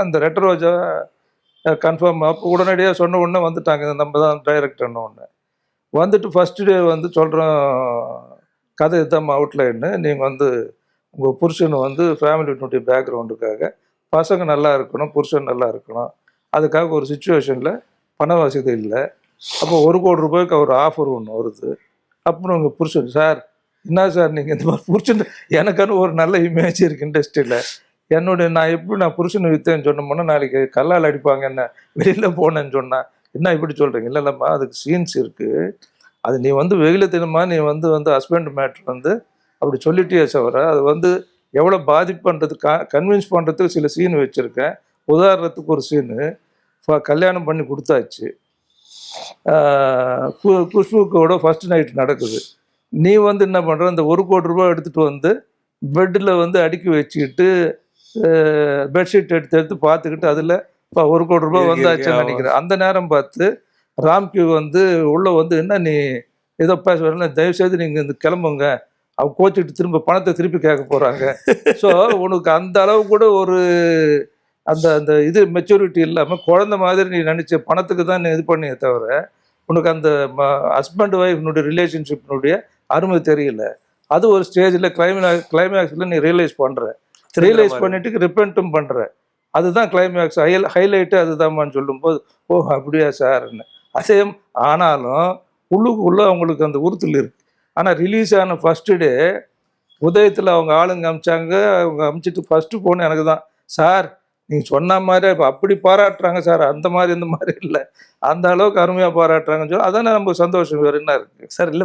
அந்த ரெட் ரோஜா கன்ஃபார்ம் அப்போ உடனடியாக சொன்ன உடனே வந்துட்டாங்க, நம்ம தான் டைரக்டர்னு ஒன்று வந்துட்டு ஃபஸ்ட்டு டே வந்து சொல்கிறோம், கதை இதுதான் அவுட்லைன்னு, நீங்கள் வந்து உங்கள் புருஷன் வந்து ஃபேமிலியினுடைய பேக்ரவுண்டுக்காக பசங்க நல்லா இருக்கணும், புருஷன் நல்லா இருக்கணும், அதுக்காக ஒரு சுச்சுவேஷனில் பண வசதி இல்லை, அப்போ ₹1,00,00,000 ஒரு ஆஃபர் ஒன்று வருது. அப்புறம் உங்கள் புருஷன், சார் என்ன சார் நீங்கள் இந்த மாதிரி புருஷன், எனக்கான ஒரு நல்ல இமேஜ் இருக்குது இண்டஸ்ட்ரியில், நான் எப்படி நான் புருஷனை விற்றேன்னு சொன்னோம்னா நாளைக்கு கல்லால் அடிப்பாங்க, என்ன வெளியில் போனேன்னு சொன்னால் என்ன இப்படி சொல்கிறீங்க? இல்லைம்மா அதுக்கு சீன்ஸ் இருக்குது, அது நீ வந்து வெயில தினமா நீ வந்து ஹஸ்பண்ட் மேட்ரு வந்து அப்படி சொல்லிட்டே தவிர அது வந்து எவ்வளோ பாதிப்புன்றது கன்வின்ஸ் பண்ணுறதுக்கு சில சீன் வச்சுருக்கேன். உதாரணத்துக்கு ஒரு சீனு கல்யாணம் பண்ணி கொடுத்தாச்சு, குஷ்புக்கோட ஃபர்ஸ்ட் நைட் நடக்குது, நீ வந்து என்ன பண்ணுற, அந்த ₹1,00,00,000 எடுத்துகிட்டு வந்து பெட்டில் வந்து அடுக்கி வச்சுக்கிட்டு பெட்ஷீட் எடுத்து பார்த்துக்கிட்டு அதில் ₹1,00,00,000 வந்தாச்சுன்னு நினைக்கிறேன். அந்த நேரம் பார்த்து ராம்கி வந்து உள்ளே வந்து, என்ன நீ ஏதோ பேச வரல, தயவுசெய்து நீங்கள் இந்த கிளம்புங்க, அவங்க கோச்சிட்டு திரும்ப பணத்தை திருப்பி கேட்க போகிறாங்க. ஸோ உனக்கு அந்த அளவு கூட ஒரு அந்த அந்த இது மெச்சூரிட்டி இல்லாமல் குழந்த மாதிரி நீ நினச்ச பணத்துக்கு தான் நீ இது பண்ணியே தவிர உனக்கு அந்த ஹஸ்பண்ட் ஒய்ஃப்னுடைய ரிலேஷன்ஷிப்னுடைய அருமை தெரியல. அது ஒரு ஸ்டேஜில் கிளைமேக்ஸில் நீ ரியலைஸ் பண்ணிட்டு ரிப்பெண்ட்டும் பண்ணுற, அதுதான் கிளைமேக்ஸ் ஹைலைட்டு அதுதான்மான்னு சொல்லும்போது, ஓ அப்படியா சார்ன்னு அதே. ஆனாலும் உள்ளுக்குள்ளே அவங்களுக்கு அந்த உறுத்தல் இருக்குது. ஆனால் ரிலீஸ் ஆன ஃபஸ்ட்டு டே உதயத்தில் அவங்க ஆளுங்க அமிச்சாங்க, அவங்க அமிச்சிட்டு ஃபஸ்ட்டு ஃபோன் எனக்கு தான், சார் நீங்கள் சொன்ன மாதிரி இப்போ அப்படி பாராட்டுறாங்க சார், அந்த மாதிரி இந்த மாதிரி இல்லை, அந்த அளவுக்கு அருமையாக பாராட்டுறாங்கன்னு சொல்லி அதானே நமக்கு சந்தோஷம், வேறு என்ன இருக்குது சார். இல்லை